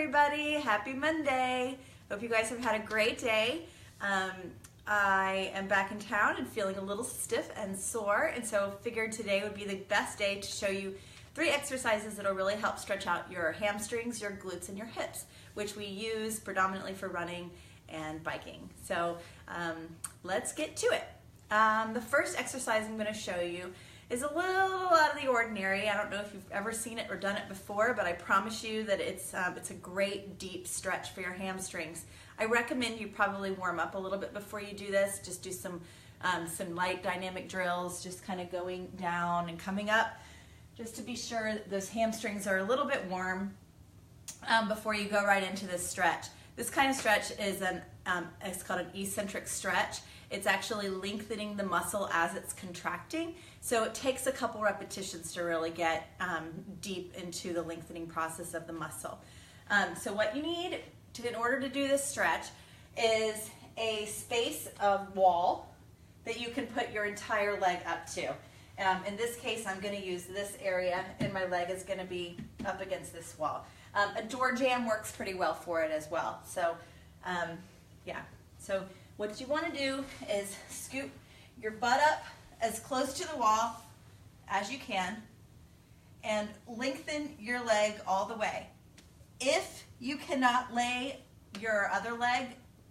everybody. Happy Monday. Hope you guys have had a great day. I am back in town and feeling a little stiff and sore, and so figured today would be the best day to show you 3 exercises that will really help stretch out your hamstrings, your glutes, and your hips, which we use predominantly for running and biking. So let's get to it. The first exercise I'm going to show you is a little out of the ordinary. I don't know if you've ever seen it or done it before, but I promise you that it's a great deep stretch for your hamstrings. I recommend you probably warm up a little bit before you do this. Just do some light dynamic drills, just kind of going down and coming up, just to be sure that those hamstrings are a little bit warm before you go right into this stretch. This kind of stretch is it's called an eccentric stretch. It's actually lengthening the muscle as it's contracting. So it takes a couple repetitions to really get deep into the lengthening process of the muscle. So what you need in order to do this stretch is a space of wall that you can put your entire leg up to. In this case, I'm going to use this area, and my leg is going to be up against this wall. A door jamb works pretty well for it as well. So yeah, so what you want to do is scoop your butt up as close to the wall as you can and lengthen your leg all the way. If you cannot lay your other leg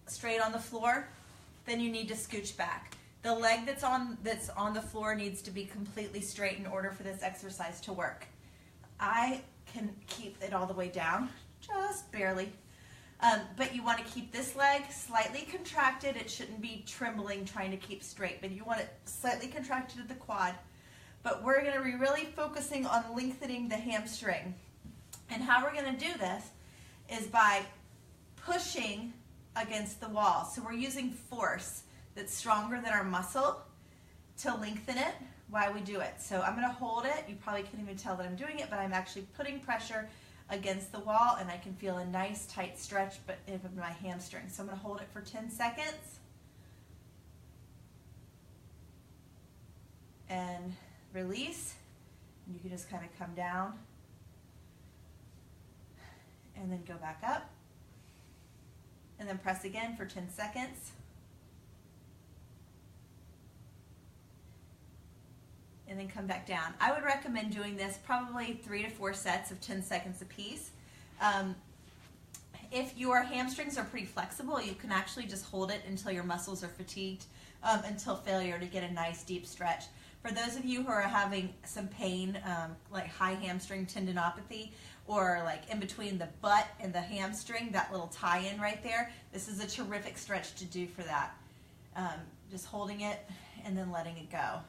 straight on the floor, then you need to scooch back. The leg that's on the floor needs to be completely straight in order for this exercise to work. I can keep it all the way down, just barely. But you want to keep this leg slightly contracted. It shouldn't be trembling trying to keep straight, but you want it slightly contracted at the quad. But we're going to be really focusing on lengthening the hamstring. And how we're going to do this is by pushing against the wall. So we're using force that's stronger than our muscle to lengthen it while we do it. So I'm going to hold it. You probably can't even tell that I'm doing it, but I'm actually putting pressure against the wall, and I can feel a nice tight stretch in my hamstring. So I'm going to hold it for 10 seconds and release. And you can just kind of come down and then go back up and then press again for 10 seconds. And then come back down. I would recommend doing this probably 3 to 4 sets of 10 seconds apiece. If your hamstrings are pretty flexible, you can actually just hold it until your muscles are fatigued, until failure to get a nice deep stretch. For those of you who are having some pain, like high hamstring tendinopathy, or like in between the butt and the hamstring, that little tie-in right there, this is a terrific stretch to do for that. Just holding it and then letting it go.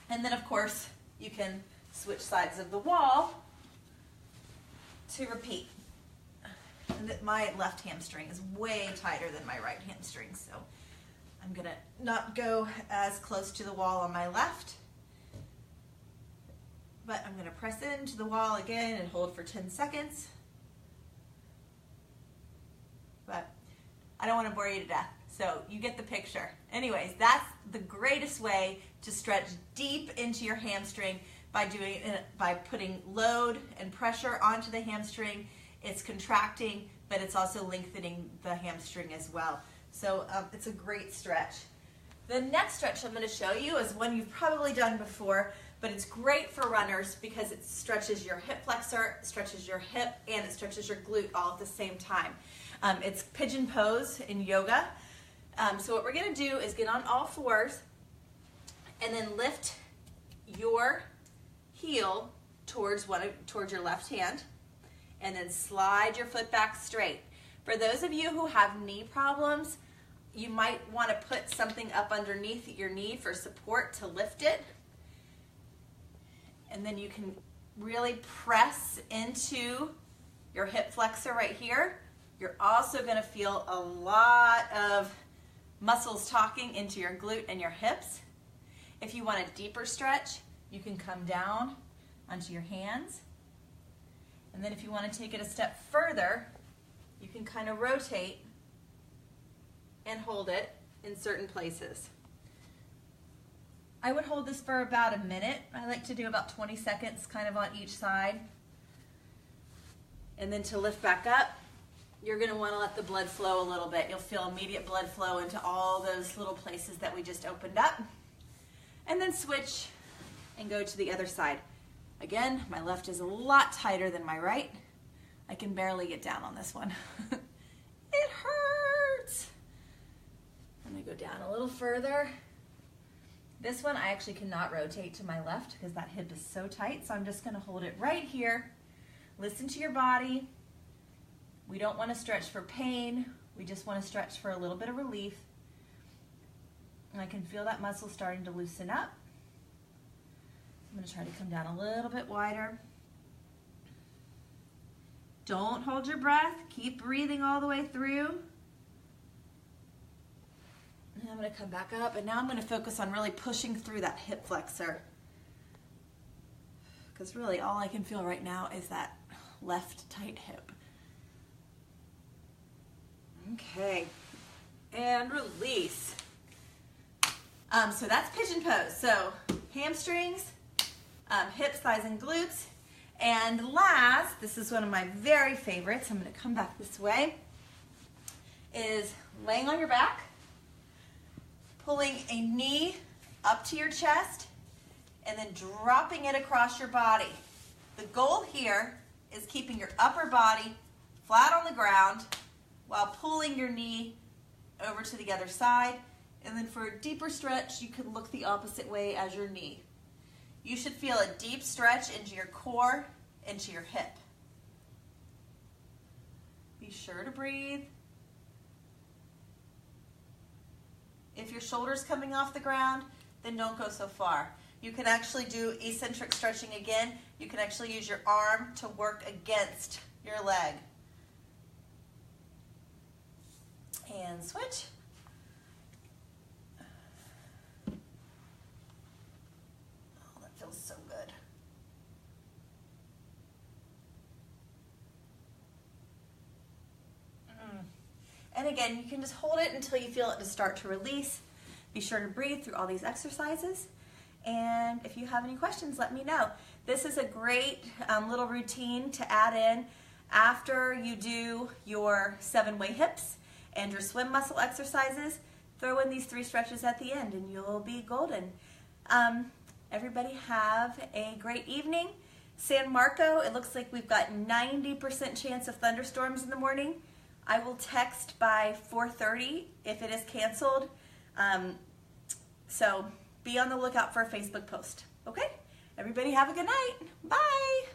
And then, of course, you can switch sides of the wall to repeat. And my left hamstring is way tighter than my right hamstring, so I'm going to not go as close to the wall on my left, but I'm going to press into the wall again and hold for 10 seconds. But I don't want to bore you to death, so you get the picture. Anyways, that's the greatest way to stretch deep into your hamstring by putting load and pressure onto the hamstring. It's contracting, but it's also lengthening the hamstring as well. So it's a great stretch. The next stretch I'm going to show you is one you've probably done before, but it's great for runners because it stretches your hip flexor, stretches your hip, and it stretches your glute all at the same time. It's pigeon pose in yoga. So what we're going to do is get on all fours and then lift your heel towards your left hand, and then slide your foot back straight. For those of you who have knee problems, you might want to put something up underneath your knee for support to lift it. And then you can really press into your hip flexor right here. You're also going to feel a lot of muscles talking into your glute and your hips. If you want a deeper stretch, you can come down onto your hands. And then if you want to take it a step further, you can kind of rotate and hold it in certain places. I would hold this for about a minute. I like to do about 20 seconds kind of on each side. And then to lift back up, you're gonna wanna let the blood flow a little bit. You'll feel immediate blood flow into all those little places that we just opened up. And then switch and go to the other side. Again, my left is a lot tighter than my right. I can barely get down on this one. It hurts. I'm gonna go down a little further. This one I actually cannot rotate to my left because that hip is so tight, so I'm just gonna hold it right here. Listen to your body. We don't wanna stretch for pain. We just wanna stretch for a little bit of relief. And I can feel that muscle starting to loosen up. I'm gonna try to come down a little bit wider. Don't hold your breath. Keep breathing all the way through. And I'm gonna come back up, and now I'm gonna focus on really pushing through that hip flexor. Because really all I can feel right now is that left tight hip. Okay, and release. So that's pigeon pose. So hamstrings, hips, thighs, and glutes. And last, this is one of my very favorites, I'm gonna come back this way, is laying on your back, pulling a knee up to your chest, and then dropping it across your body. The goal here is keeping your upper body flat on the ground while pulling your knee over to the other side. And then for a deeper stretch, you can look the opposite way as your knee. You should feel a deep stretch into your core, into your hip. Be sure to breathe. If your shoulder's coming off the ground, then don't go so far. You can actually do eccentric stretching again. You can actually use your arm to work against your leg. And switch. Feels so good. And again, you can just hold it until you feel it to start to release. Be sure to breathe through all these exercises. And if you have any questions, let me know. This is a great little routine to add in after you do your 7-way hips and your swim muscle exercises. Throw in these 3 stretches at the end and you'll be golden. Everybody have a great evening. San Marco, it looks like we've got 90% chance of thunderstorms in the morning. I will text by 4:30 if it is canceled. So be on the lookout for a Facebook post. Okay? Everybody have a good night. Bye.